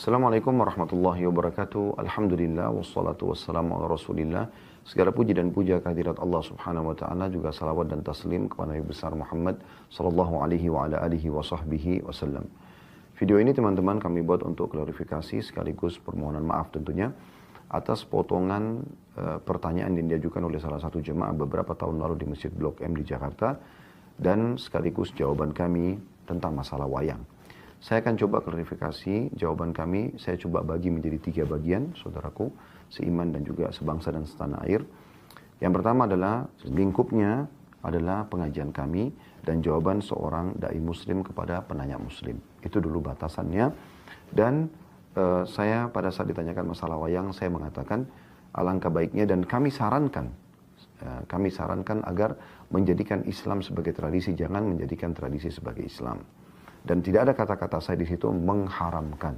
Assalamualaikum warahmatullahi wabarakatuh. Alhamdulillah wassalatu wassalamu ala Rasulillah. Segala puji dan puja kehadirat Allah Subhanahu wa taala, juga salawat dan taslim kepada Nabi besar Muhammad sallallahu alaihi wa ala alihi wa sahbihi wasallam. Video ini teman-teman kami buat untuk klarifikasi sekaligus permohonan maaf tentunya atas potongan pertanyaan yang diajukan oleh salah satu jemaah beberapa tahun lalu di Masjid Blok M di Jakarta, dan sekaligus jawaban kami tentang masalah wayang. Saya akan coba klarifikasi jawaban kami, saya coba bagi menjadi 3 bagian, saudaraku, seiman dan juga sebangsa dan setanah air. Yang pertama adalah lingkupnya adalah pengajian kami dan jawaban seorang dai muslim kepada penanya muslim. Itu dulu batasannya. Dan saya pada saat ditanyakan masalah wayang, saya mengatakan alangkah baiknya dan kami sarankan agar menjadikan Islam sebagai tradisi, jangan menjadikan tradisi sebagai Islam. Dan tidak ada kata-kata saya di situ mengharamkan.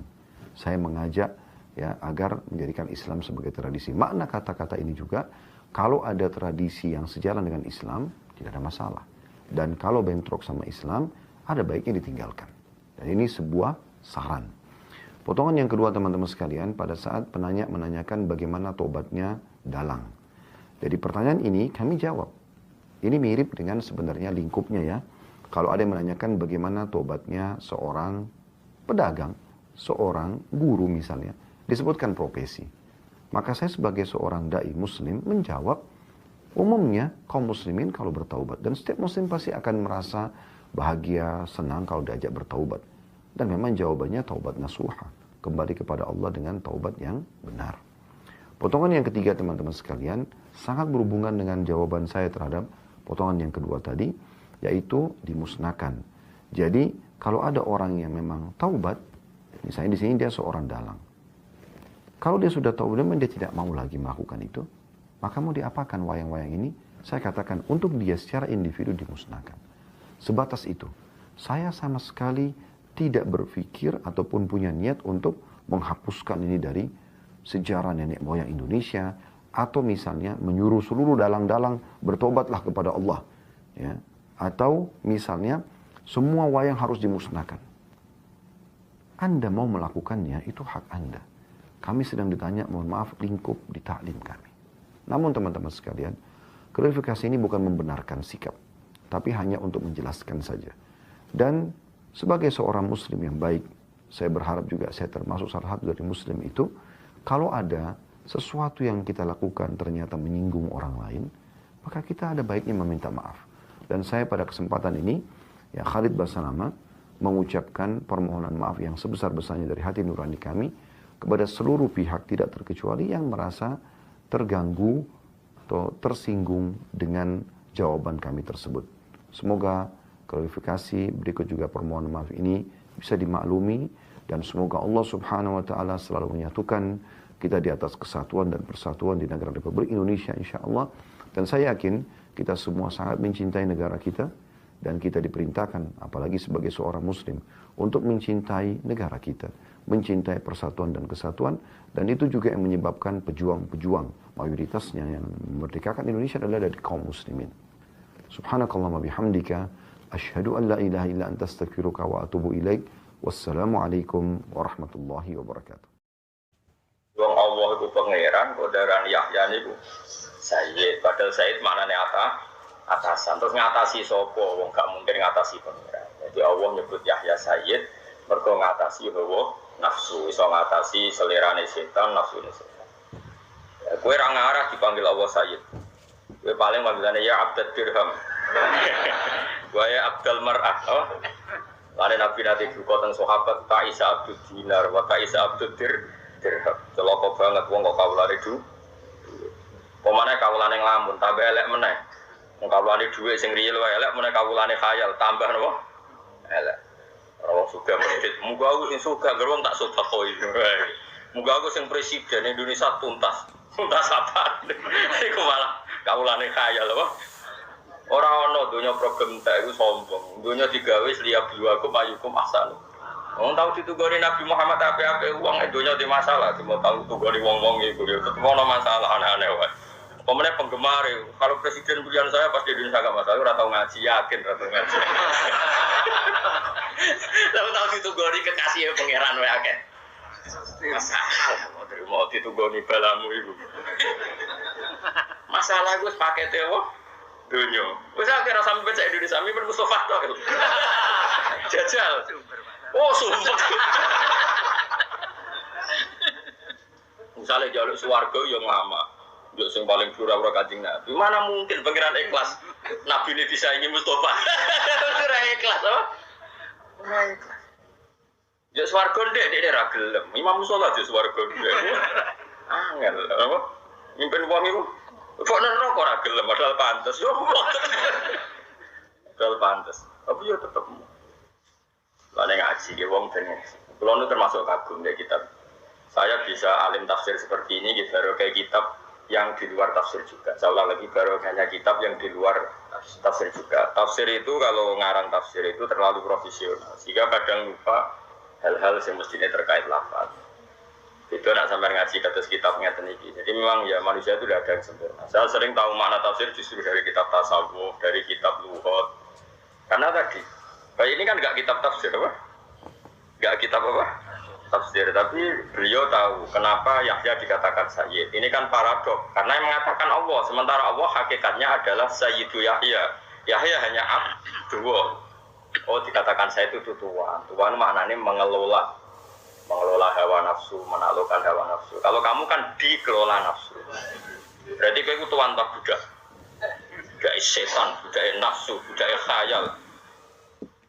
Saya mengajak ya agar menjadikan Islam sebagai tradisi. Makna kata-kata ini juga, kalau ada tradisi yang sejalan dengan Islam, tidak ada masalah. Dan kalau bentrok sama Islam, ada baiknya ditinggalkan. Dan ini sebuah saran. Potongan yang kedua teman-teman sekalian, pada saat penanya menanyakan bagaimana tobatnya dalang. Jadi pertanyaan ini kami jawab. Ini mirip dengan sebenarnya lingkupnya ya. Kalau ada yang menanyakan bagaimana tobatnya seorang pedagang, seorang guru misalnya, disebutkan profesi. Maka saya sebagai seorang dai muslim menjawab, umumnya kaum muslimin kalau bertaubat. Dan setiap muslim pasti akan merasa bahagia, senang kalau diajak bertaubat. Dan memang jawabannya taubat nasuha. Kembali kepada Allah dengan taubat yang benar. Potongan yang ketiga teman-teman sekalian, sangat berhubungan dengan jawaban saya terhadap potongan yang kedua tadi, yaitu dimusnahkan. Jadi kalau ada orang yang memang taubat, misalnya di sini dia seorang dalang. Kalau dia sudah taubat dan dia tidak mau lagi melakukan itu, maka mau diapakan wayang-wayang ini? Saya katakan untuk dia secara individu dimusnahkan. Sebatas itu. Saya sama sekali tidak berpikir ataupun punya niat untuk menghapuskan ini dari sejarah nenek moyang Indonesia, atau misalnya menyuruh seluruh dalang-dalang bertobatlah kepada Allah. Ya. Atau misalnya semua wayang harus dimusnahkan. Anda mau melakukannya, itu hak Anda. Kami sedang ditanya, mohon maaf, lingkup di taklim kami. Namun teman-teman sekalian, klarifikasi ini bukan membenarkan sikap, tapi hanya untuk menjelaskan saja. Dan sebagai seorang muslim yang baik, saya berharap juga saya termasuk salah satu dari muslim itu, kalau ada sesuatu yang kita lakukan ternyata menyinggung orang lain, maka kita ada baiknya meminta maaf. Dan saya pada kesempatan ini, ya Khalid Basalama, mengucapkan permohonan maaf yang sebesar-besarnya dari hati nurani kami kepada seluruh pihak tidak terkecuali yang merasa terganggu atau tersinggung dengan jawaban kami tersebut. Semoga klarifikasi berikut juga permohonan maaf ini bisa dimaklumi, dan semoga Allah Subhanahu wa taala selalu menyatukan kita di atas kesatuan dan persatuan di negara Republik Indonesia insyaallah. Dan saya yakin kita semua sangat mencintai negara kita, dan kita diperintahkan, apalagi sebagai seorang muslim, untuk mencintai negara kita, mencintai persatuan dan kesatuan, dan itu juga yang menyebabkan pejuang-pejuang mayoritasnya yang memerdekakan Indonesia adalah dari kaum muslimin. Subhanakallahumma bihamdika, asyhadu an la ilaha illa anta astaghfiruka wa atubu ilaik. Wassalamualaikum warahmatullahi wabarakatuh. Wong Allah itu pangeran, kok darah Yahya niku Sayyid, padahal Sayyid maknane atasan. Terus ngatasi sapa? Wong gak mungkin ngatasi pangeran. Jadi Allah nyebut Yahya Sayyid mergo ngatasi hawa nafsu, iso ngatasi selerane setan, nafsune setan. Ya, kowe ra ngarah dipanggil Allah Sayyid. Kowe paling manggilane ya Abdul Dirham. Wa ya Abdul Mar'ah. Oh. Lane Nabi nanti duka teng sahabat Ta'isa Abdul Dinar wa Ta'isa Abdul Dirham. Celaka banget wong kok kawulane pemane kawulane nglamun tambah elek meneh. Wong kawulane dhuwit sing riyel wae elek meneh kawulane khayal tambah napa? Elek. Ora suka medhit. Muga aku sing suka gerwong tak sedekoi. Muga aku sing presiden Indonesia tuntas. Tuntas apa? Iku malah kawulane khayal apa? Ora ana donya problem tak iku sombong. Donya digawe liya biwaku payukum ahsan. Wong tau ditugoni Nabi Muhammad ape-ape wong donya di masalah, cuma tau tugoni wong-wong iku ya tetep ana masalah aneh-aneh wae. Pemenang penggemar, kalau presiden pilihan saya pasti di Indonesia gak masalah, udah tahu ngaji, yakin udah tahu ngaji. Lalu tahu itu gori kekasih pangeran wae akeh. Masalah mau terima ditunggu balamu iku. Masalah gue pakete apa? Dunia. Wis akhir sampe cek Indonesia mi ben Mustofa tok. Jajal. Oh, sumpah. Misalnya jaluk swarga yo lama. Yo sing paling pura-pura Kanjeng Nabi. Mana mungkin pangeran ikhlas Nabi ini disaingi Mustofa. Ora ikhlas apa? Ora ikhlas. Yo swarga ndek ra gelem. Imam Mustofa yo swarga ndek. Angel apa? Mimpin wong iku kok neraka ora gelem padahal pantes yo. Padahal pantes. Apa yo tetep. Lane ngaji ge wong dene. Kulo nu termasuk kagum dek kitab. Saya bisa alim tafsir seperti ini gitu, baru kayak kitab yang di luar tafsir juga. Seolah lagi baru hanya kitab yang di luar tafsir juga. Tafsir itu kalau ngarang tafsir itu terlalu profesional, sehingga kadang lupa hal-hal yang mestinya terkait lafaz. Itu nak sampai ngaji atas kitabnya teniki. Jadi memang ya manusia itu tidak ada yang sempurna. Saya sering tahu makna tafsir justru dari kitab tasawuf, dari kitab lughat. Karena tadi, kayak ini kan nggak kitab tafsir apa? Nggak kitab apa? Tafsir, tapi beliau tahu kenapa Yahya dikatakan Sayyid. Ini kan paradok, karena yang mengatakan Allah, sementara Allah hakikatnya adalah Sayyidu Yahya. Yahya hanya abdu. Oh, dikatakan Sayyid itu tuan. Tuan maknanya mengelola hawa nafsu, menaklukkan hawa nafsu. Kalau kamu kan dikelola nafsu. Berarti kayak itu tuan tak budak. Budak setan, budak nafsu, budak khayal.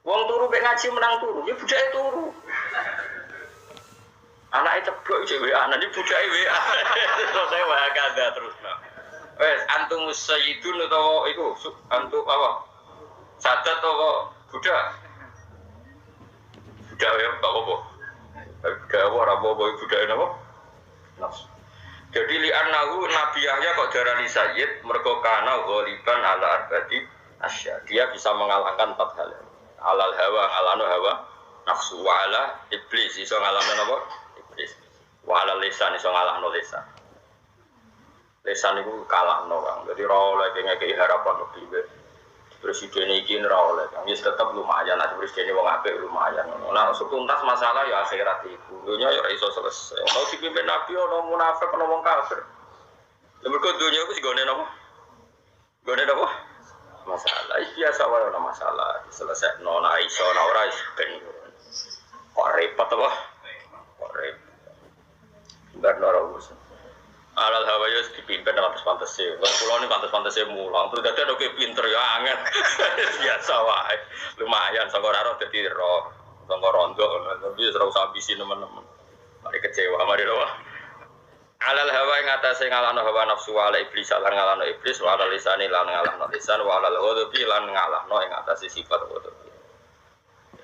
Wong turu mek ngaji menang turu, ya budak turu. Anaknya ceblok itu WA, nanti budaknya WA. Terus saya WA kada terus. Wes, antum sayyidun atau itu, antum apa? Sadat atau budak? Budak ya, tak apa? Budak apa, apa, budak apa? Jadi li'annahu Nabi Yahya kok darani sayyid, mergo kana ghaliban ala arbati asya. Dia bisa mengalahkan 4 hal. Alal hawa, alano hawa, nafsu wa ala iblis, iso ngalahkan apa? Wala lisan iso ngalahno lisan. Lisan iku kalahno Kang. Dadi ora oleh ngekeki harapan lebih. Presiden iki ora oleh. Wis tetep lumayan, nek presiden wong apik lumayan. Nah, setuntas masalah ya akhirat iku. Dunya ya ora iso selesai. Mau dipimpin nabi ana munafik ana wong kafir. Lha mergo dunya iku sigone napa? Gone napa? Masalah iki biasa wae ana masalah. Selesai no ana iso ana ora iso ben. Kok repot apa? Kok repot. Bernorobus. Alal hawa ya dipimpin dengan pantas-pantasnya. Kalau pulau ini pantas-pantasnya mulang. Terus jadi ada pinter ya angin. Biasa wae. Lumayan. Sangka roh jadi roh. Sangka rondo. Tapi serau sabisin teman-teman. Mari kecewa. Mari doa. Alal hawa yang atasnya ngalahno hawa nafsu ala iblis. Lan ngalahno iblis. Wa alal lisani lan ngalahno lisan. Wa alal ghadubi lan ngalahno yang atasnya sifat ghadubi.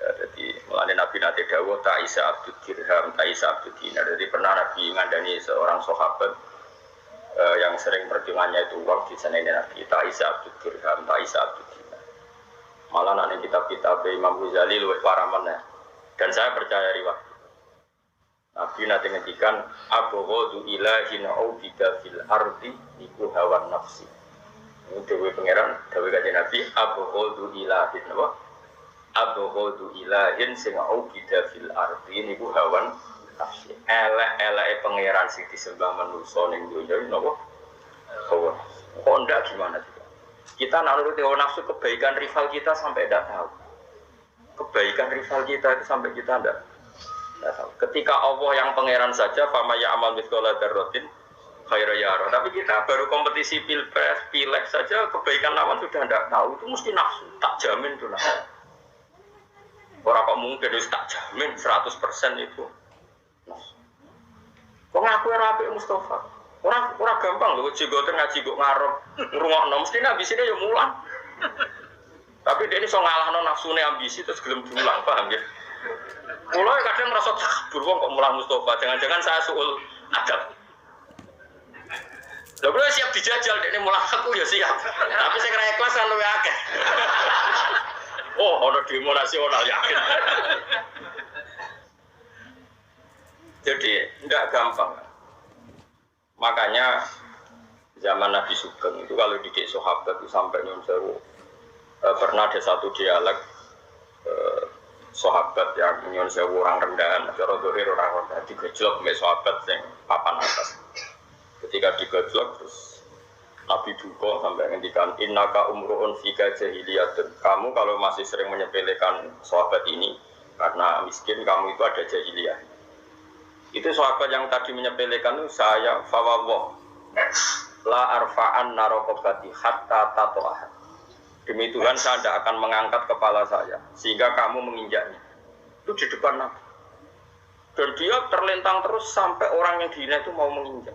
Ya, jadi mulai Nabi nanti dawuh Ta'isa Abdul Dirham, Ta'isa Abdul Dinar. Jadi pernah Nabi ngandani seorang sahabat yang sering perjuangannya itu uang di sana ini Nabi Ta'isa Abdul Dirham, Ta'isa Abdul Dinar. Malah nanti kitab-kitab Imam Ghazali luwih paramen ya. Dan saya percaya riwayat. Nabi nanti ngendikan abghadu ilahin aubida fil ardi iku hawan nafsi. Ini dewe pangeran, dewe kanjeng Nabi abghadu ilahin apa? Abghadu ilahin sing aubida fil ardi niku hawan nafsi. Elek-eleke pangeran sing disembah manusa ning dunya napa? Hawa. Kok ndak gimana juga? Kita nak nuruti hawa nafsu kebaikan rival kita sampai ndak tahu. Kebaikan rival kita itu sampai kita ndak tahu. Ketika Allah yang pangeran saja fama ya'mal mithqala dzarratin khairan yara. Tapi kita baru kompetisi pilpres, pileg saja kebaikan lawan sudah ndak tahu. Itu mesti nafsu, tak jamin itu nafsu. Orang kok mungkin itu tak jamin 100% itu. Kok ngaku rapi Mustafa? Orang gampang loh, jigoten ngaji kok ngarep ngrungokno mesti ambisine ya mulang. Tapi dia ini so ngalahno nafsune ambisi terus gelem diulang, paham ya? Mulai kadang merasa takbur wong kok mulang Mustafa, jangan-jangan saya suul adab. Lha bro siap dijajal dia ini mulang aku ya siap. Tapi saya kira ikhlas kan luwih akeh. Oh, ada demo nasional yakin. Jadi tidak gampang. Makanya zaman Nabi Sugeng itu kalau didik sahabat itu sampai Nyun Sewu pernah ada satu dialek sahabat yang Nyun Sewu orang rendahan, cara dohir orang digojlok mbek sahabat sing papan atas. Ketika digojlok terus Nabi duka sampai ngendikan innaka umruun fika jahiliyatun. Kamu kalau masih sering menyepelekan sahabat ini karena miskin, kamu itu ada jahiliyah. Itu sahabat yang tadi menyepelekan itu saya fawawah la arfa'an narokobati hatta tato'ah. Demi Tuhan saya tidak akan mengangkat kepala saya sehingga kamu menginjaknya. Itu di depan Nabi. Dan dia terlentang terus sampai orang yang dihina itu mau menginjak.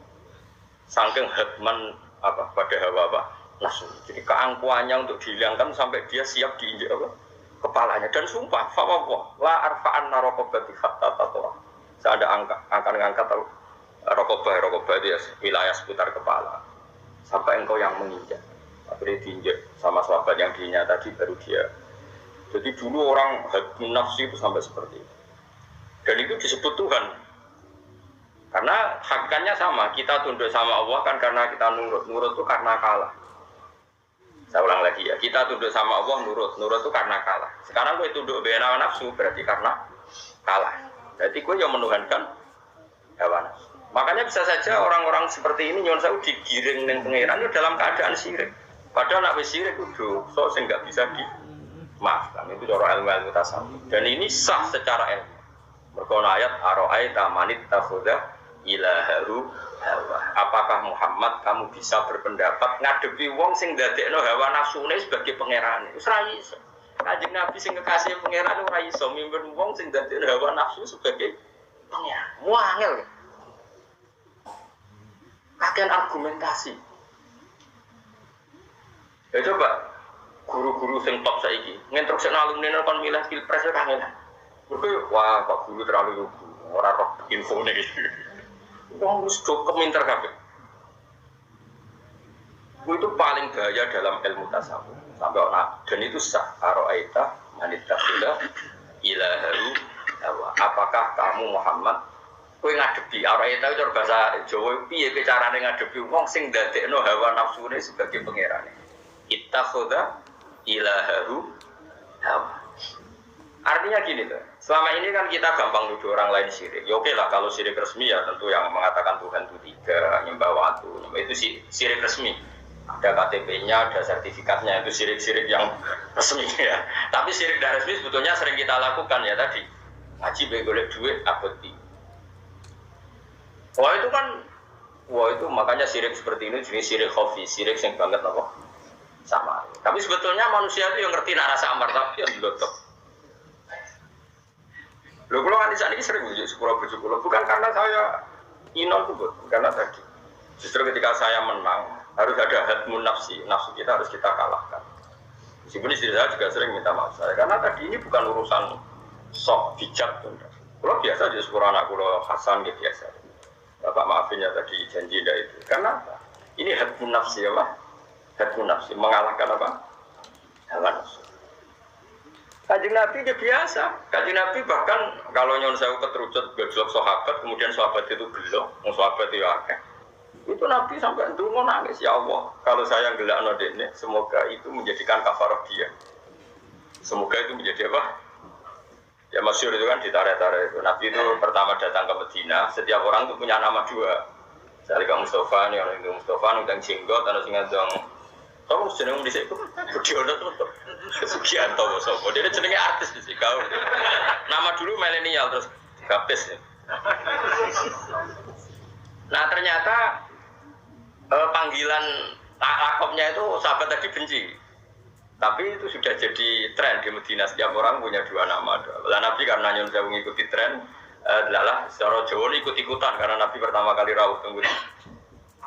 Saking hadman pada hawa nafsu. Jadi keangkuhannya untuk dihilangkan sampai dia siap diinjak kepalanya. Dan sumpah, fawwah la arfa'an narokobati hatta tato'ah. Saya ada akan mengangkat rokobah dia wilayah seputar kepala sampai engkau yang menginjak. Akhirnya diinjak sama sahabat yang diinjak tadi baru dia. Jadi dulu orang hadmun nafsi itu sampai seperti itu. Dan itu disebut Tuhan. Karena hakikatnya sama, kita tunduk sama Allah kan karena kita nurut. Nurut itu karena kalah. Saya ulang lagi ya, kita tunduk sama Allah nurut. Nurut itu karena kalah. Sekarang gue tunduk hawa nafsu berarti karena kalah. Berarti gue yang menuhankan hawa nafsu. Makanya bisa saja orang-orang seperti ini nyuwun sewu digiring ning pangeran itu dalam keadaan syirik. Padahal nak wis syirik itu dosa sing enggak bisa dimaafkan. Itu cara ilmu tasawuf. Dan ini sah secara ilmu. Mergo ayat ara'aita manit takhudha ilaharu hawa. Apakah Muhammad kamu bisa berpendapat ngadepi wong sing ndadekno hawa nafsune sebagai pangerane? Wis ra iso. Kanjeng Nabi sing kekasih pangeran ora iso mimpin wong sing ndadekno hawa nafsu sebagai pangeran. Muangel. Kakean argumentasi. Ya coba guru-guru sing top saiki nginstruksi alumni kon milih pilpres ya kangen. Mergo wah Pak Guru terlalu lugu, ora roh infone iki. Wong wis cukup pinter kabeh. Itu paling bahaya dalam ilmu tasawuf. Sampai orang dan itu sah. Aro'aita manitakhila ilaharu hawa. Apakah kamu Muhammad kowe ngadepi aro'aita itu bahasa Jawa piye carane ngadepi wong sing ndadekno hawa nafsune sebagai pangerane. Ittakhadha ilaharu hawa. Artinya gini tuh, selama ini kan kita gampang nuduh orang lain syirik. Ya oke lah kalau syirik resmi ya tentu yang mengatakan Tuhan itu tiga, nyembah waktu, itu syirik resmi. Ada KTP-nya, ada sertifikatnya, itu syirik-syirik yang resmi ya. Tapi syirik tidak resmi sebetulnya sering kita lakukan ya tadi. Ngaji begolek duit, abadi. Wah itu makanya syirik seperti ini jenis syirik khafi, syirik yang banget apa? Sama. Tapi sebetulnya manusia itu yang ngerti nak rasa amar tapi yang dilotok. Loh, kalau kan di sana sering bujuk sepuluh bukan karena saya inon tuh, karena tadi justru ketika saya menang harus ada hadmun nafsu kita harus kita kalahkan. Meskipun istri saya juga sering minta maaf saya, karena tadi ini bukan urusan sok bijak. Kalau biasa di sepuluh anak kalau Hasan gitu biasa. Bapak maafin ya tadi janji dah itu. Karena apa? Ini hadmun nafsu ya Pak. Hadmun nafsu mengalahkan apa? Hawa nafsu. Kanjeng Nabi dia biasa. Kanjeng Nabi bahkan kalau nyon sewu keterucut gojlok sahabat, kemudian sahabat itu gelo, sahabat itu akeh. Itu Nabi sampai ndonga nangis, ya Allah, kalau saya gelakno dene, semoga itu menjadikan kafarah dia. Semoga itu menjadi apa? Ya masyhur itu kan ditarik-tarik itu. Nabi itu pertama datang ke Madinah, setiap orang itu punya nama dua. Misalnya Kang Mustafa nih, orang itu Mustafa ngundang jenggot, ada sing ngundang kamu jeneng di situ, Budiono tuh, Sugianto, sopo. Dia jenengnya artis di sini. Kau nama dulu milenial terus gapes ya. Nah ternyata panggilan lakopnya itu sahabat tadi benci, tapi itu sudah jadi tren di Medina. Setiap orang punya dua nama. Lah Nabi karena nyon saya mengikuti tren, adalah secara Jawa ikut-ikutan karena Nabi pertama kali rawuh tunggu di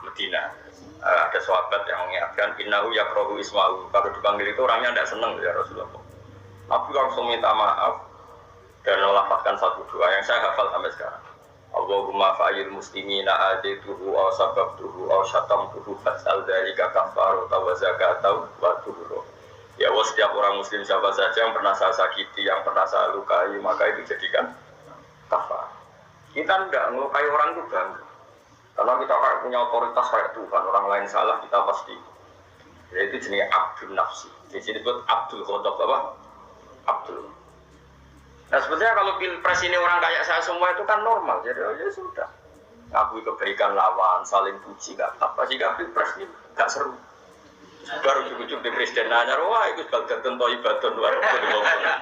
Medina. Ada sahabat yang mengingatkan innahu yakrahu isma'u, kalau dipanggil itu orangnya tidak senang ya Rasulullah. Nabi langsung minta maaf dan melafazkan satu doa yang saya hafal sampai sekarang. Allahumma fa'il muslimina adaituhu aw sababtuhu aw syatamtuhu fatsal dzalika kafarata wa zakata wa tuhur. Ya Allah, setiap orang muslim siapa saja yang pernah saya sakiti, yang pernah saya lukai, maka itu jadikan kafar. Kita tidak melukai orang itu bangga. Karena kita kayak punya otoritas kayak Tuhan, orang lain salah kita pasti. Jadi itu jenis abdul nafsi. Di sini buat abdul khotob apa? Abdul. Nah sebetulnya kalau pilpres ini orang kayak saya semua itu kan normal, jadi oh, ya sudah. Ngakui kebaikan lawan, saling puji, gak apa-apa. Jika pilpres ini gak seru. Baru ujung-ujung di presiden nanya, wah itu bagian tentu ibadah luar biasa.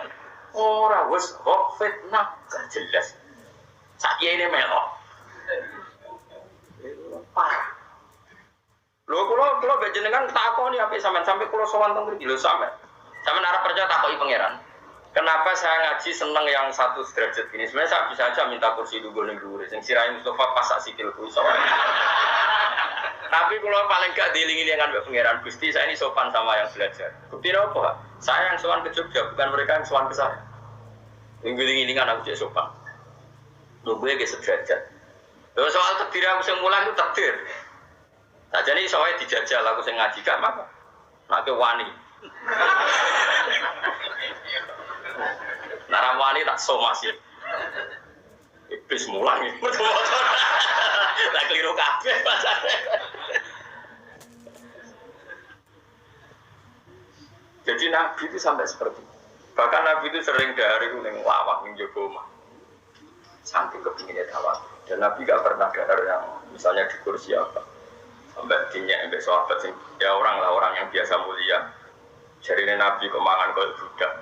Orang wes kok fitnah, gak jelas. Saya ini melok. Parah. Lho kalau bejenengan takoni apa sampai kulo sowan teng mriki lho sampe. Sampe arep percaya takoki pangeran. Kenapa saya ngaji seneng yang satu derajat ini? Sebenarnya saya bisa aja minta kursi dulu ning dhuwur sing sirahe Mustafa pas sak sikil kuwi sowan. Tapi kalau paling gak diiling-ilingan mbek pangeran Gusti, saya ini sopan sama yang belajar. Bukti apa? Saya yang sowan ke Jogja, bukan mereka yang sowan ke saya. Iling-ilingan aku jadi sopan. Lho gue ge sederajat. Lho soal takdir aku sing mulang itu takdir. Saja nih soalnya dijajal aku sing ngaji gak apa. Nak ke wani. Nara wani tak somasi. Iblis mulang iki. Lah keliru kabeh pasane. Jadi Nabi itu sampai seperti itu. Bahkan Nabi itu sering dari ning lawak ning jaba omah. Saking kepinginnya tawaf. Dan Nabi gak pernah dahar yang misalnya di kursi apa. Sampai dinyak sampai sahabat sing ya orang yang biasa mulia. Jarine Nabi kemangan kaya budak.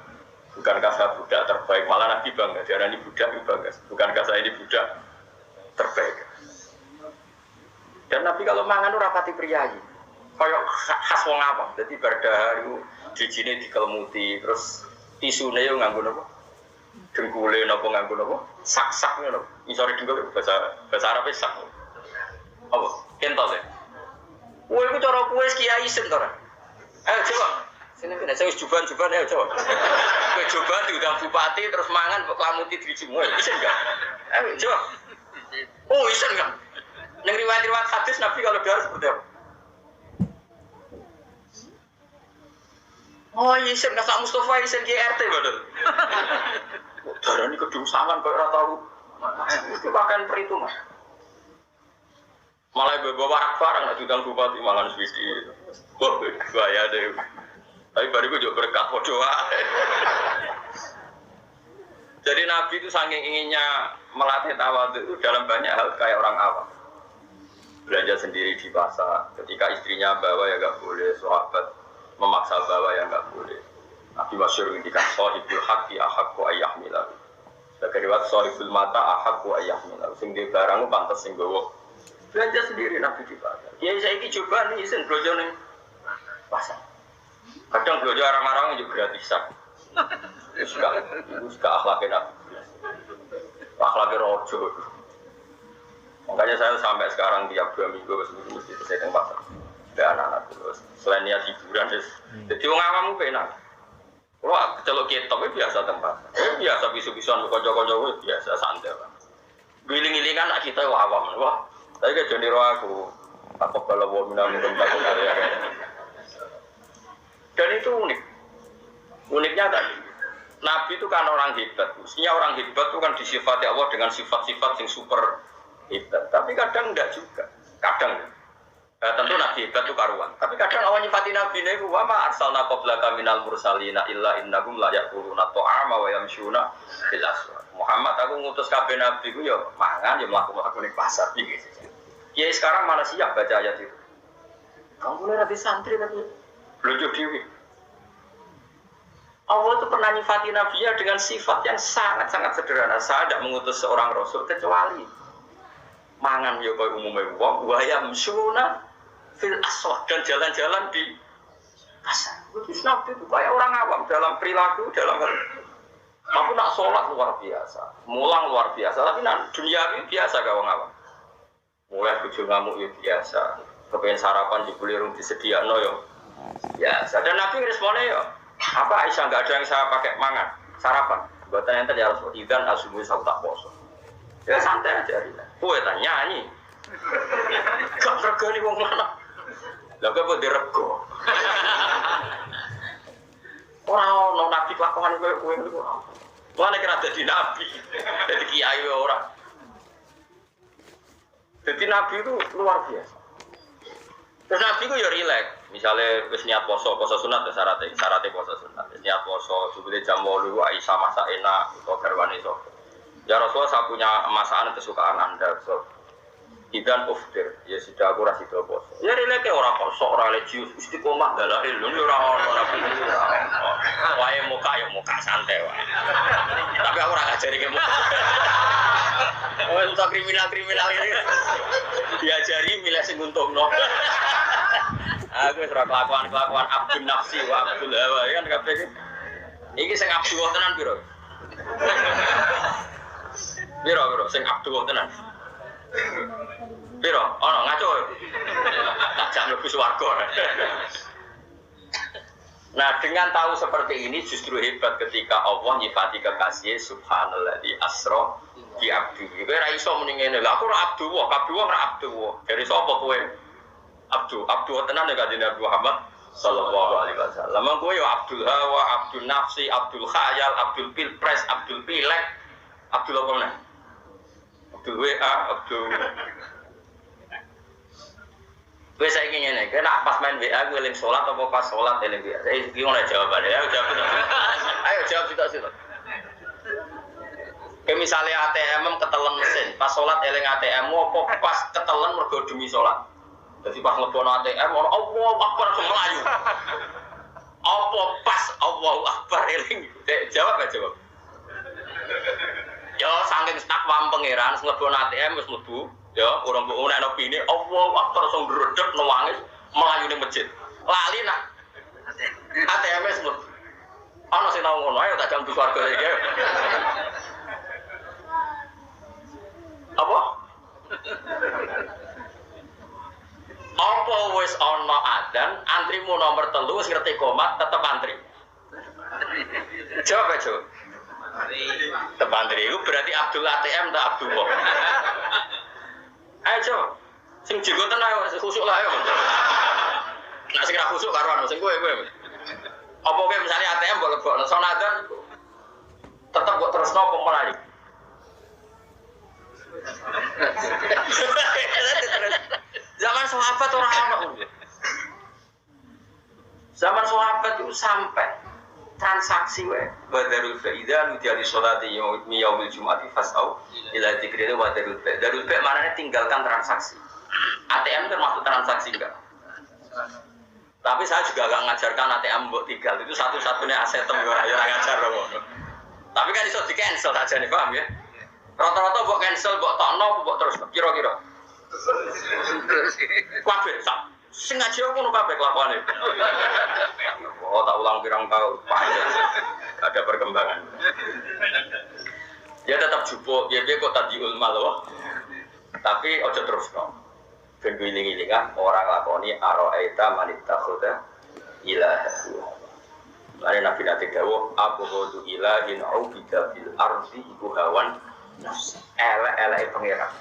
Bukankah saya budak terbaik? Malah Nabi bangga, diarani budak bangga. Bukankah saya ini budak terbaik? Dan Nabi kalau mangan ora pati priyayi. Kaya khas wong awam. Dadi bardahar iku dijine dikelmuti, terus tisune yo nganggo napa? Dengkule napa nganggo napa? Sak-sak ngono. Isore dengkul bahasa Arab sak. Apa? Kentol ya. Kowe iku cara kowe kiai sen to ora? Ayo coba. Sini kene saya juban-juban ya coba. Kowe juban diundang bupati terus mangan kok klamuti dijemu. Isen enggak? Ayo coba. Oh, isen enggak? Ning riwayat-riwayat hadis Nabi kalau dahar seperti apa? Oh, isen enggak sak Mustafa isen GRT padahal. Darah ini kedung sangan kok ora tau. Itu bahkan perhitungan. Malah bawa warak barang nak diundang bupati mangan swidi. Wah, bahaya deh. Tapi bariku juga berkah doa. Jadi Nabi itu saking inginnya melatih tawadhu itu dalam banyak hal kayak orang awam. Belanja sendiri di pasar, ketika istrinya bawa ya nggak boleh, sahabat memaksa bawa ya nggak boleh. Nabi masyhur ngendikan sahibul haqqi ahaqqu ayyahmila. Sebagai riwayat sahibul mata ahaqqu ayyahmila. Sing di barang pantes sing gowo. Belanja sendiri Nabi di pasar. Ya saiki coba nih isen blojo ning pasar. Kadang blojo orang-orang juga gratisan. Itu suka akhlaknya Nabi. Akhlaknya rojo. Makanya saya sampai sekarang tiap 2 minggu mesti saya teng pasar. Dan anak-anak terus selain niat hiburan jadi orang awam penak. Kalau celok ketok biasa tempat. Biasa bisu-bisuan kocok-kocok biasa santai. Giling-gilingan kita awam. Wah, saya ke jendiro aku. Apa kalau mau minum tempat karya. Dan itu unik. Uniknya tadi, Nabi itu kan orang hebat. Mestinya orang hebat itu kan disifati Allah dengan sifat-sifat yang super hebat. Tapi kadang enggak juga. Kadang. Tentu Nabi hebat itu karuan. Tapi kadang Allah nyifati Nabi ini, wa ma arsalna qablaka minal mursalina illa innahum la yaquluna ta'ama wa yamshuna fil aswaq. Muhammad aku ngutus kabeh Nabi ku ya mangan ya mlaku-mlaku ning pasar iki. Ya sekarang mana siap baca ayat itu? Kamu boleh nanti santri tapi belajar dewi. Allah itu pernah nyifati Nabi dengan sifat yang sangat-sangat sederhana. Saya tidak mengutus seorang Rasul kecuali mangan ya kaya umumnya wong wa yamshuna fil aswaq dan jalan-jalan di pasar. Itu Nabi itu kayak orang awam dalam perilaku, dalam hal. Tapi nak sholat luar biasa, mulang luar biasa. Tapi nak dunia ini biasa gak orang awam. Mulai bojo ngamuk ya biasa. Kepengen sarapan dibeli rung disediakno ya biasa. Dan Nabi responnya ya apa Aisyah nggak ada yang saya pakai mangan sarapan. Buatan yang tadi harus idan asubuh saya tak poso. Ya santai aja Rina. Kowe tak nyanyi. Gak rego nih wong mana? Lah kok mbok dirego. Ora ono nabi kelakuan kowe niku. Mulane kira dadi nabi. Dadi kiai ora. Jadi Nabi itu luar biasa. Terus Nabi itu ya rileks. Misalnya wis niat poso sunat syaratnya poso sunat. Niat poso sebelum jam 8 Aisyah masak enak atau garwane sok. Ya Rasulullah saya punya masakan kesukaan Anda. So, idan uftir, ya sudah aku rasa itu poso. Ya releke orang kosok, orang religius, istiqomah dalam ilmu ini orang begini. Wae muka santai wae. Tapi aku orang ngajari ke muka. Untuk kriminal ini diajari milih sing untungno. Aku wis ora kelakuan Abdul Nafsi wa Abdul Hawa kan kabeh iki. Iki sing Abdul tenan piro? Piro sing Abdul tenan. Piro? Ono ngaco. Tak jam mlebu swarga. Nah, dengan tahu seperti ini justru hebat ketika Allah nyifati kekasih subhanalladzi asra bi abdi. Kowe ora iso muni ngene. Lah aku ora abdu wa, kabeh ora abdu wa. Dari sapa kowe? Abdu tenan ya kanjeng Nabi Muhammad sallallahu alaihi wasallam. Lah kowe ya Abdul Hawa, Abdul Nafsi, Abdul Khayal, Abdul Pilpres, Abdul Pilek, Abdul apa meneh? Abdul WA, Abdul. Kowe saiki ngene, kena pas main WA kowe eling salat apa pas salat eling WA? Iki ngono jawabannya. Ayo jawab. Ayo jawab sitok. Kayak misalnya ATM ketelen mesin, pas salat eling ATM apa pas ketelen mergo demi salat. Jadi pas ngelebon ATM, Allahu Akbar melayu. Apa pas Allahu Akbar eling? Jawab aja jawab. Ya saking takwam pangeran ngelebon ATM wis mlebu, ya urung mbok nek opini Allahu Akbar langsung ndredeg nangis melayu ning masjid. Lali nak ATM wis mlebu. Ana sing tau ngono, ayo tak jam swarga iki. Apa? Apa wis ana adzan, antrimu nomor 3 wis ngerti komat tetep antri. Jawab aja. Tetep antri itu berarti Abdul ATM tak Abdul kok. Ayo coba. Sing jenggoten ayo khusuk lah ayo. Nek sing ra khusuk karo anu sing kowe. Apa kowe misalnya ATM mbok lebokno sono adzan tetep kok terusno apa melayu. Zaman sahabat orang ono. Zaman sahabat itu sampai transaksi wae. Badarul faida nudiali sholati yaumil jum'ati fasau ila dzikrina wa darul fa. Darul fa maknanya tinggalkan transaksi. ATM termasuk transaksi enggak? Tapi saya juga enggak ngajarkan ATM mbok tinggal. Itu satu-satunya aset yang ngajar ngono. Tapi kan iso di-cancel aja nih, paham ya? Rata-rata mbok cancel, mbok tokno, mbok terus kira-kira. Kabeh sak. Sing ngaji ngono kabeh kelakuane. Oh, tak ulang pirang tahun. Ada perkembangan. Ya tetap jupuk, ya kok tadiul mal. Tapi ojo terus no. Ben wiling-wilingan orang lakoni araita manitakhuda ilaha. Mari Nabi nate dawuh abudu ilahin ubida bil ardi iku hawan nafsi. Elek-eleke pangeran.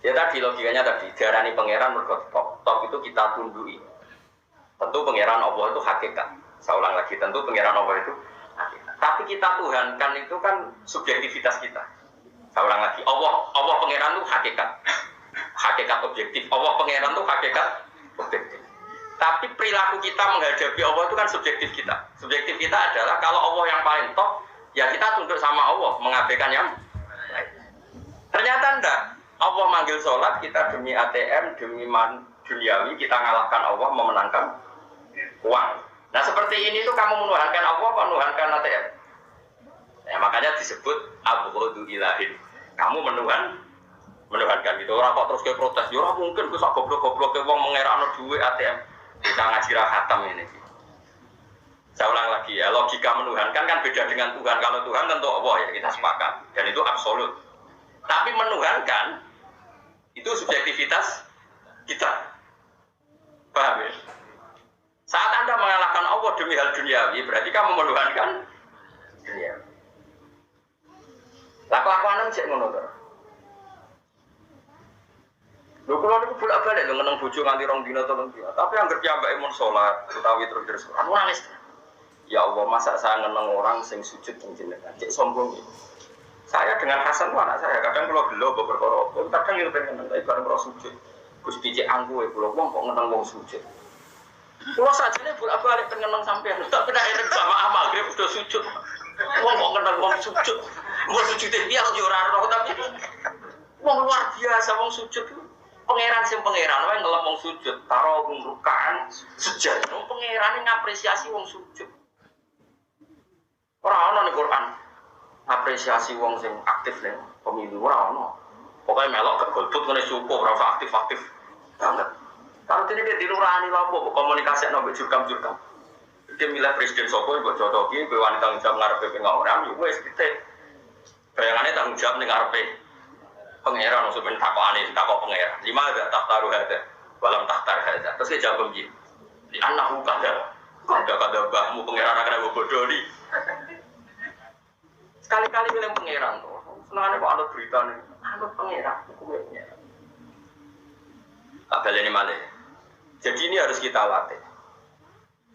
Ya tadi logikanya tadi darani pangeran mergo top itu kita tundui. Tentu pangeran Allah itu hakikat. Saya ulang lagi, tentu pangeran Allah itu hakikat. Tapi kita tuhankan itu kan subjektivitas kita. Saya ulang lagi, Allah pangeran itu hakikat. Hakikat objektif. Allah pangeran itu hakikat objektif. Tapi perilaku kita menghadapi Allah itu kan subjektif kita. Subjektif kita adalah kalau Allah yang paling top, ya kita tunduk sama Allah, mengabaikan yang lain. Ternyata enggak. Allah manggil sholat, kita demi ATM, demi duniawi, kita ngalahkan Allah, memenangkan uang. Nah seperti ini tuh kamu menuhankan Allah, menuhankan ATM. Ya, makanya disebut abudu ilahin. Kamu menuhankan gitu. Orang kok terus ke protes, ya orang mungkin bisa goblok-goblok ke uang mengerakno duit ATM. Kita ngaji khatam ini. Saya ulang lagi ya, logika menuhankan kan beda dengan Tuhan. Kalau Tuhan tentu Allah ya, kita sepakat. Dan itu absolut. Tapi menuhankan itu subjektivitas kita. Paham ya? Saat Anda mengalahkan Allah demi hal duniawi, berarti kamu menuhankan dunia. Laku-lakuanan cek ngono to. Lho kula niku bolak-balik lho ngeneng bojo nganti 2 dina 3 dina. Tapi anggere piyambake mun salat utawi terus anu nangis. Ya Allah, masa saya ngeneng orang sing sujud ning jenengan. Cek sombong iki. Saya dengan Hasan itu anak saya, kadang kalau gelo berkorok, kadang yang pengen ngeneng, tapi bareng kalau sujud Gusti cek angku ya, kalau wong kok ngeneng wong sujud Kulo sajane bolak-balik tengeneng sampean. Tak kena erek jamaah magrib udah sujud. Wong kok kenal wong sujud. Mbok sujude piye kok yo ora roh tapi wong luar biasa wong sujud. Pangeran sing pangeran wae ngelem wong sujud, karo ngrukaan sujud. Wong pangerane ngapresiasi wong sujud. Ora ana ning Quran ngapresiasi wong sing aktif ning pemilu ora ana. Pokoke melok ke golput ngene cukup ora aktif-aktif banget. Kalau ini dia dilurani lapo komunikasi nombor jurkam-jurkam. Dia milih presiden Sopo buat jodohi, wanita tanggung jawab ngarepe pengawaran, juga seperti bayangannya tanggung jawab nih ngarepe pangeran, maksudnya takok pangeran. 5 ada tahtaruh ada, balam tahtar ada. Terus dia jawab begini, di anakmu kada bahmu pangeran akan bodoh di. Sekali-kali milih pangeran tuh, senangnya kok ada berita nih, ada pangeran, hukumnya. Abel ini malah. Jadi ini harus kita latih.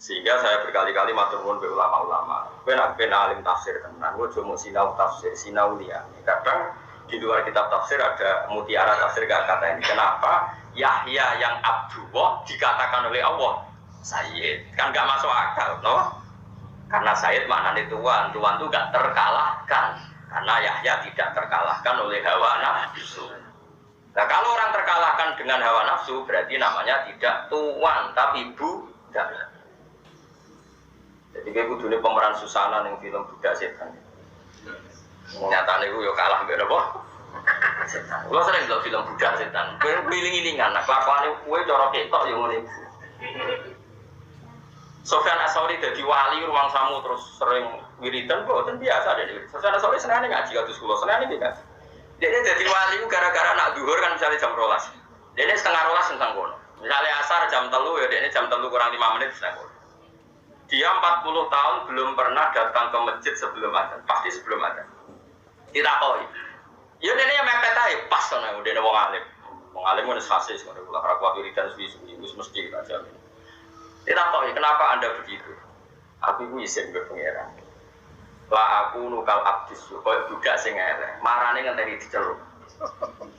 Sehingga saya berkali-kali matur nuwun be ulama-ulama. Ben alim tafsir tenan, gue cuma sinau tafsir, sinau liya. Kadang di luar kitab tafsir ada mutiara tafsir gak kata ini. Kenapa Yahya yang Abdullah dikatakan oleh Allah Sayyid? Kan gak masuk akal, no? Karena Sayyid maknanya tuan itu gak terkalahkan. Karena Yahya tidak terkalahkan oleh hawa nafsu. Nah kalau orang terkalahkan dengan hawa nafsu berarti namanya tidak tuan tapi budak. Jadi kayak kudunya pemeran Susana yang film budak setan. Nyatanya itu ya kalah gak ada apa? Setan. Lo sering lihat film budak setan. Keliling-ilingan. Nah kelakuannya kue corok ketok yang ini. Sofyan As-Sauri jadi wali ruang samu terus sering wiridan, bukan biasa deh. Sofyan As-Sauri senang ngaji kados kula, senang nih kan. Dia jadi wali gara-gara nak duhur kan misalnya jam 12. Dia setengah 12 tentang kono. Misalnya asar jam 3 ya dia jam 3 kurang 5 menit tentang kono. Dia 40 tahun belum pernah datang ke masjid sebelum adzan, pasti sebelum adzan. Ditakoi. Ya dia mepet aja pas sana udah wong alim. Wong alim wis fase ngono kula ora kuat wiridan suwi-suwi wis mesti kita jamin. Ditakoi kenapa Anda begitu? Aku iku isin ke pangeran. Lah aku nukal abdis koyo budak sing elek. Marane ngenteni diceluk.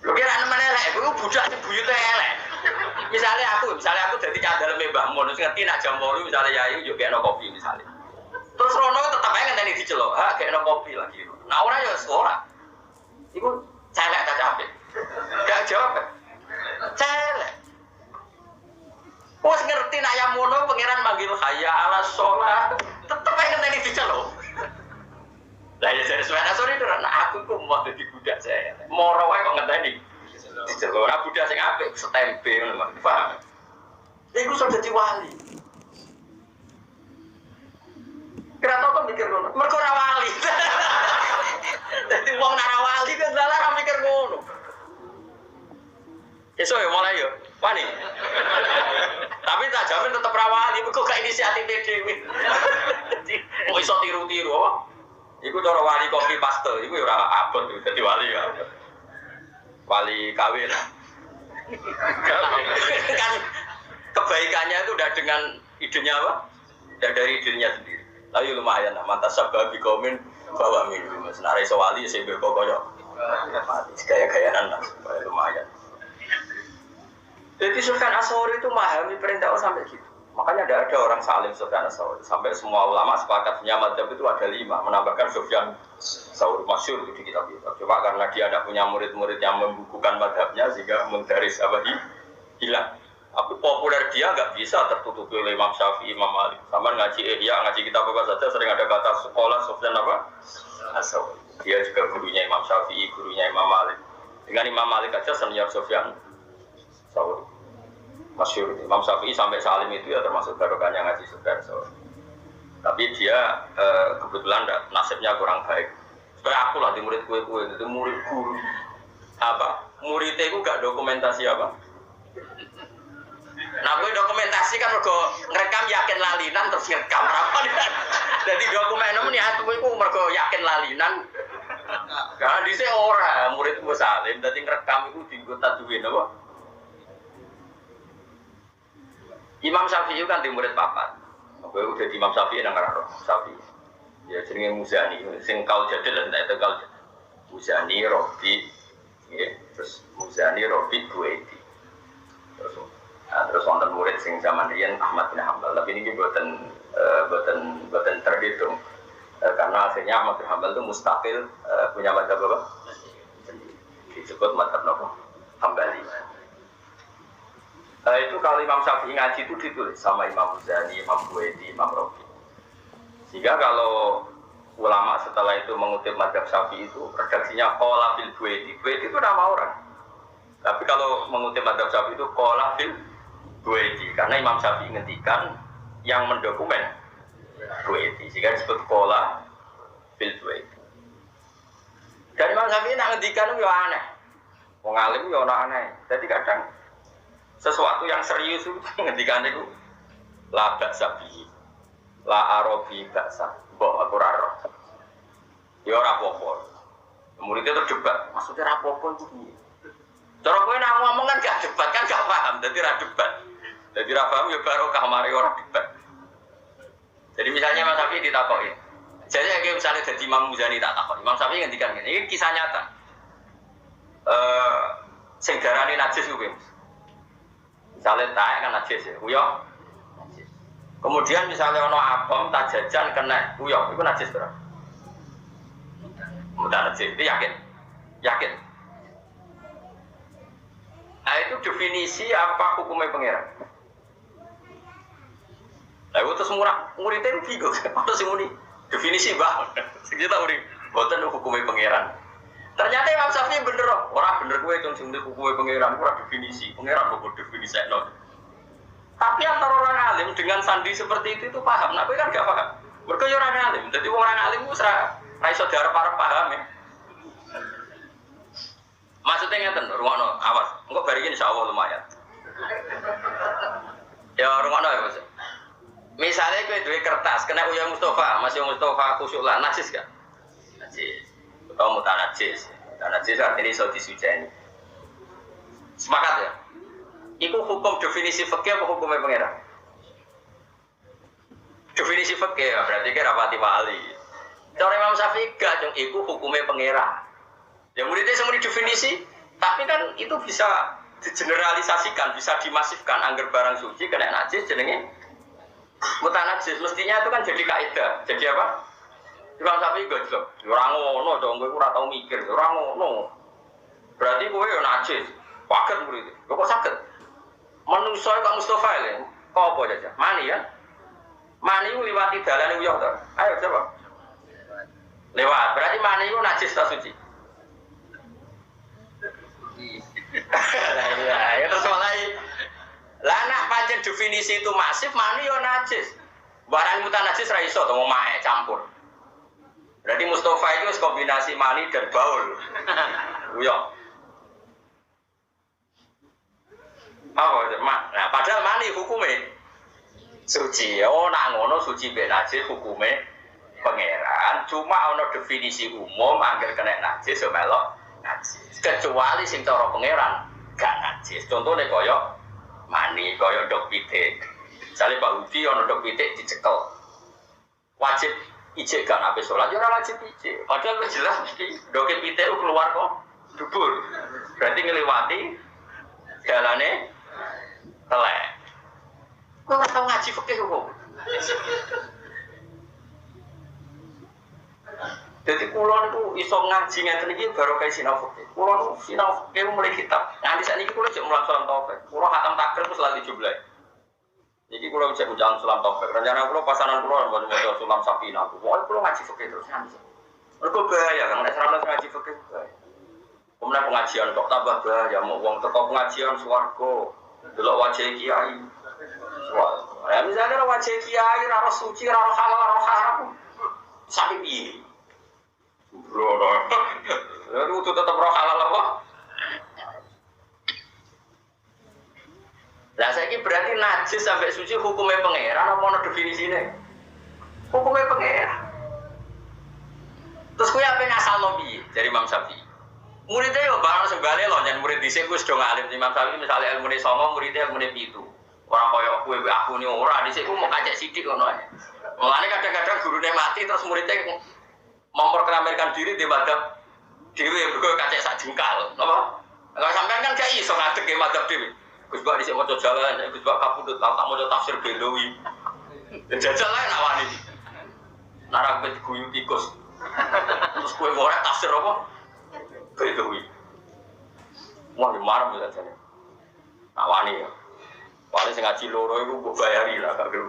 Lho kira nemen elek, iku budak sing buyute elek. Misalnya aku dadi candhaleme Mbah Mun sing ngerti nak jam 8 misalnya yayu yo kena kopi misalnya. Terus rono tetep ae ngenteni diceluk. Ha kena kopi lagi. Nah ora yo ora. Iku celek ta capek. Gak jawab. Celek. Wes ngerti nak yang mono pangeran manggil hayya ala sholat. Tetep ae ngenteni diceluk. Lah ya saya sorry itu aku kok mau jadi budak saya. Moro wae kok ngenteni. Diceluk ora budak sing apik setempe ngono, paham? Iku sudah jadi wali. Kira tau mikir ngono. Mergo ora wali. Dadi wong ora wali kan salah ora mikir ngono. Esuk ya mulai yo. Wani. Tapi tak jamin tetep ra wali, kok gak inisiatif dhewe. Kok iso tiru-tiru apa? Iku cara wali kopi paste, iku ora abot dadi wali ya. Wali kawin. Kan kebaikannya itu udah dengan idenya apa? Udah dari idenya sendiri. Tapi lumayan lah, mantas sabab bikomin bawa minum. Senare sewali sing beko koyo mati gaya-gayaan lah, lumayan. Jadi Sufyan As-Sauri itu memahami perintah Allah sampai gitu. Makanya ada orang salim Sufyan As-Sauri. Sampai semua ulama sepakat punya madzhab itu ada 5. Menambahkan Sufyan As-Sauri masyhur di kitab-kitab. Cuma karena dia ada punya murid-murid yang membukukan madzhabnya sehingga menggaris hilang. Tapi populer dia nggak bisa tertutupi oleh Imam Syafi'i, Imam Malik. Sama ngaji ngaji kitab apa saja sering ada kata sekolah Sufyan As-Sauri. Dia juga gurunya Imam Syafi'i, gurunya Imam Malik. Dengan Imam Malik aja senior Sufyan As-Sauri. Masyhur Imam Syafi'i sampai salim itu ya termasuk barokahnya ngaji Sufyan As-Sauri. Tapi dia kebetulan nasibnya kurang baik. Supaya aku lah di murid kue itu murid guru apa? Muridnya itu gak dokumentasi apa? Nah, gue dokumentasi kan mergo ngerekam yakin lalinan terus ngerekam apa jadi dokumen ini aku itu mergo yakin lalinan. Karena di sini orang murid gue salim, jadi ngerekam itu dianggo tadwin apa? Imam Syafi'i kan di murid papat. Gue udah di Imam Syafi'i nang karo Syafi'i. Ya jenenge Muzani, sing kau jadil lan tak kau Muzani Robi, ya, terus Muzani Robi Duaiti. Terus wonten murid sing zaman riyen Ahmad bin Hanbal. Hambal, tapi ini buatan terhitung karena akhirnya Ahmad bin Hambal itu mustaqil punya madzhab apa? Disebut madzhab apa? Hambali. Itu kalau Imam Syafi'i ngaji itu ditulis sama Imam Muzani, Imam Buwaidi, Imam Rabi. Sehingga kalau ulama setelah itu mengutip madzhab Syafi'i itu redaksinya qala fil Buwaidi. Buwaidi itu nama orang. Tapi kalau mengutip madzhab Syafi'i itu qala fil Buwaidi karena Imam Syafi'i ngendikan yang mendokumen Buwaidi sehingga disebut qala fil Buwaidi. Dan Imam Syafi'i nak ngendikan itu ya aneh. Wong alim ya ana aneh. Jadi kadang sesuatu yang serius itu ngendikan itu la ba'sa bihi. La arabi ba'sa. Mbok aku ora roh. Ya ora apa-apa. Muridnya terjebak. Maksudnya ora apa-apa iki. Cara kowe nak ngomong kan gak debat kan gak paham. Dadi ra debat. Dadi ra paham ya baru kamare ora debat. Jadi misalnya Mas Syafi'i ditakoki. Jadi misalnya jadi Imam Muzani tak takok. Imam Syafi'i ngendikan ngene. Ini kisah nyata. Sing darani najis kuwi. Misalnya taek kan najis ya, uyah. Najis. Kemudian misalnya ono apem tak jajan kena uyah, itu najis berapa? Mudah najis, itu yakin? Yakin? Nah itu definisi apa hukumnya pangeran? Nah itu terus muridnya itu bingung, apa sih muni? Definisi bang, kita murid, buatan hukumnya pangeran. Ternyata Imam Syafi'i bener loh, orang bener gue itu sendiri hukumnya pangeran, kurang definisi, pangeran kok definisi no. Tapi antara orang alim dengan sandi seperti itu paham, nah gue kan gak paham. Mereka orang alim, jadi orang alim itu rai saudara para paham ya. Maksudnya ngeten, ruangno awas, enggak barikin insya Allah lumayan. Ya ruangno ya mas. Misalnya gue duit kertas, kena uyang Mustafa, masih Mustafa khusyuk lah, najis gak? Najis. Atau mutanajis, mutanajis artinya iso disujeni. Sepakat ya? Iku hukum definisi fikih apa hukumnya pangeran? Definisi fikih ya, berarti kira rapati wali. Cara Imam Syafi'i gak, dong, iku hukumnya pangeran. Ya muridnya semua definisi, tapi kan itu bisa digeneralisasikan, bisa dimasifkan. Angger barang suci kena najis jenenge mutanajis. Mestinya itu kan jadi kaidah. Jadi apa? Imam Syafi'i gak jelas, orang ngono dong, gue kurang tahu mikir, orang ngono. Berarti gue ya najis, wajar murid. Gue kok sakit? Menungso kok Mustafa ini, kok apa aja? Mani ya? Mani itu lewati dalan uyah tuh. Ayo coba. Lewat, berarti mani itu najis tak suci. Ya terus mulai. Lah nak pancen definisi itu masif, mani yo najis. Barang mutan najis ra iso to mau mae campur. Berarti Mustafa itu kombinasi mani dan baul. Uyah. Nah, padahal mani hukumnya suci. Oh, nak ngono suci be najis hukumnya pangeran. Cuma ono definisi umum angger kena najis yo melok najis. Kecuali sing cara pangeran gak najis. Contohnya koyo mani, koyo dok pitik. Misalnya Pak Hudi ono dok pitik dicekel. Wajib ijek kan habis sholat, ya wajib ijek. Padahal jelas mesti doket pitik keluar kok dubur. Berarti ngelewati jalannya telek. Kok nggak tahu ngaji fikih kok? Jadi kulon itu iso ngaji ngeten iki baru kayak sinau fikih. Kulon sinau fikih mulai kitab. Nanti saat ini kulon cek mulang sulam taufik. Kulon hatam takdir terus selalu dijumlah. Jadi kalau bisa ujian sulam taufik, rencana kalau pasangan kalau mau mau sulam sapina, mau kalau ngaji fikih terus nanti. Mereka bahaya kan, nek serana ngaji fikih bahaya. Kemudian pengajian kok tambah bahaya, mau uang tetap pengajian swargo, delok wajah kiai. Swargo. Ya misalnya wajah kiai, raro suci, raro halal, raro haram, sapi piye? Bro, lalu itu tetap roh halal apa? Nah saya ini berarti najis sampai suci hukumnya pangeran apa ada definisinya? Hukumnya pangeran. Terus gue apa ngasal lobi dari Imam Syafi'i? Muridnya yo barang sebalik loh, jangan murid disini gue sudah ngalim Imam Syafi'i misalnya ilmu ini songo, muridnya ilmu ini pitu. Orang koyok gue aku nih orang disini gue mau kajak sidik loh nih. Mulanya kadang-kadang gurunya mati terus muridnya memperkenalkan diri di madhab dewi berikut kacek sak jengkal, apa? Kalau sampean kan gak iso ngadeg ke madhab dewi. Gus Bak dhisik maca jalan, Gus Bak kapundhut tak maca tafsir Belawi. Jajal ae nawani. Nara kowe diguyu tikus. Terus kowe ora tafsir apa? Belawi. Wah, marah ya jane. Nawani ya. Paling sing ngaji loro iku mbok bayari lah, gak gelem